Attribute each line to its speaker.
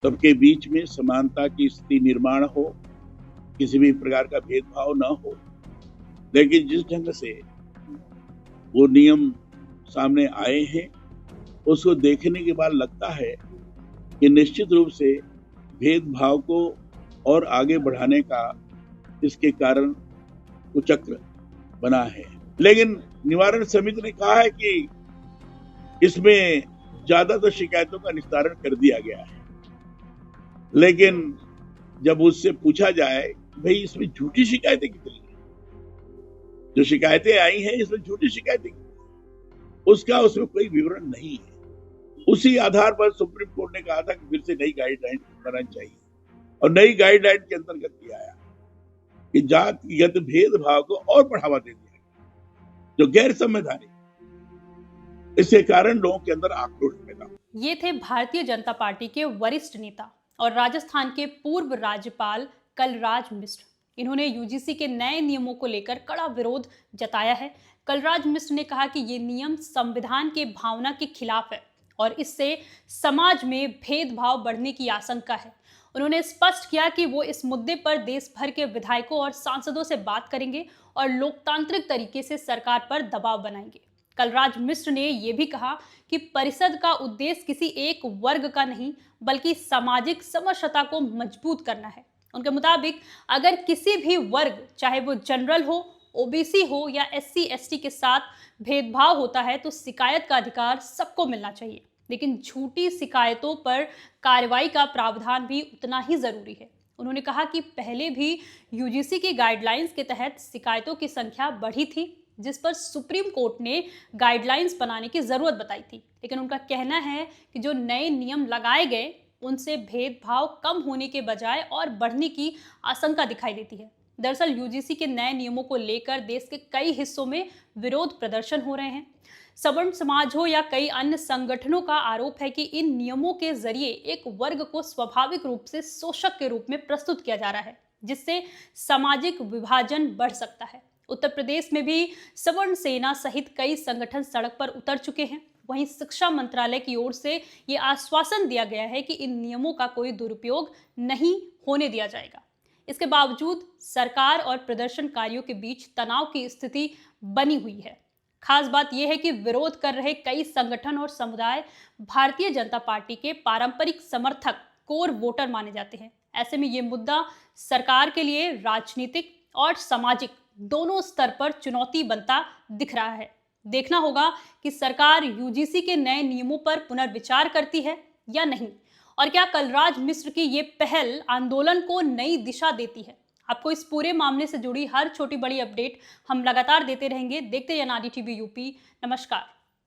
Speaker 1: सबके बीच में समानता की स्थिति निर्माण हो, किसी भी प्रकार का भेदभाव न हो। लेकिन जिस ढंग से वो नियम सामने आए हैं, उसको देखने के बाद लगता है कि निश्चित रूप से भेदभाव को और आगे बढ़ाने का इसके कारण कुचक्र बना है। लेकिन निवारण समिति ने कहा है कि इसमें ज्यादातर शिकायतों का निस्तारण कर दिया गया है। लेकिन जब उससे पूछा जाए भाई इसमें झूठी शिकायतें कितनी हैं, जो शिकायतें आई हैं इसमें झूठी शिकायतें कितनी हैं, उसका उसमें कोई विवरण नहीं है। उसी आधार पर सुप्रीम कोर्ट ने कहा था कि फिर से नई गाइडलाइन बनानी चाहिए और नई गाइडलाइन के अंतर्गत किया आया कि जातिगत भेदभाव को और बढ़ावा दे दिया गया, जो गैर संवैधानिक। इसके कारण लोगों के अंदर आक्रोश पैदा हुआ।
Speaker 2: ये थे भारतीय जनता पार्टी के वरिष्ठ नेता और राजस्थान के पूर्व राज्यपाल कलराज मिश्र। इन्होंने यूजीसी के नए नियमों को लेकर कड़ा विरोध जताया है। कलराज मिश्र ने कहा कि ये नियम संविधान के भावना के खिलाफ है और इससे समाज में भेदभाव बढ़ने की आशंका है। उन्होंने स्पष्ट किया कि वो इस मुद्दे पर देश भर के विधायकों और सांसदों से बात करेंगे और लोकतांत्रिक तरीके से सरकार पर दबाव बनाएंगे। कलराज मिश्र ने यह भी कहा कि परिषद का उद्देश्य किसी एक वर्ग का नहीं बल्कि सामाजिक समरसता को मजबूत करना है। उनके मुताबिक अगर किसी भी वर्ग, चाहे वो जनरल हो, ओबीसी हो या एससी एसटी के साथ भेदभाव होता है तो शिकायत का अधिकार सबको मिलना चाहिए। लेकिन झूठी शिकायतों पर कार्रवाई का प्रावधान भी उतना ही जरूरी है। उन्होंने कहा कि पहले भी यूजीसी की गाइडलाइंस के तहत शिकायतों की संख्या बढ़ी थी, जिस पर सुप्रीम कोर्ट ने गाइडलाइंस बनाने की जरूरत बताई थी। लेकिन उनका कहना है कि जो नए नियम लगाए गए उनसे भेदभाव कम होने के बजाय और बढ़ने की आशंका दिखाई देती है। दरअसल यूजीसी के नए नियमों को लेकर देश के कई हिस्सों में विरोध प्रदर्शन हो रहे हैं। सवर्ण समाज हो या कई अन्य संगठनों का आरोप है कि इन नियमों के जरिए एक वर्ग को स्वाभाविक रूप से शोषक के रूप में प्रस्तुत किया जा रहा है, जिससे सामाजिक विभाजन बढ़ सकता है। उत्तर प्रदेश में भी सवर्ण सेना सहित कई संगठन सड़क पर उतर चुके हैं। वहीं शिक्षा मंत्रालय की ओर से ये आश्वासन दिया गया है कि इन नियमों का कोई दुरुपयोग नहीं होने दिया जाएगा। इसके बावजूद सरकार और प्रदर्शनकारियों के बीच तनाव की स्थिति बनी हुई है। खास बात यह है कि विरोध कर रहे कई संगठन और समुदाय भारतीय जनता पार्टी के पारंपरिक समर्थक, कोर वोटर माने जाते हैं। ऐसे में ये मुद्दा सरकार के लिए राजनीतिक और सामाजिक दोनों स्तर पर चुनौती बनता दिख रहा है। देखना होगा कि सरकार यूजीसी के नए नियमों पर पुनर्विचार करती है या नहीं, और क्या कलराज मिश्र की ये पहल आंदोलन को नई दिशा देती है। आपको इस पूरे मामले से जुड़ी हर छोटी बड़ी अपडेट हम लगातार देते रहेंगे। देखते रहिए NRD TV यूपी। नमस्कार।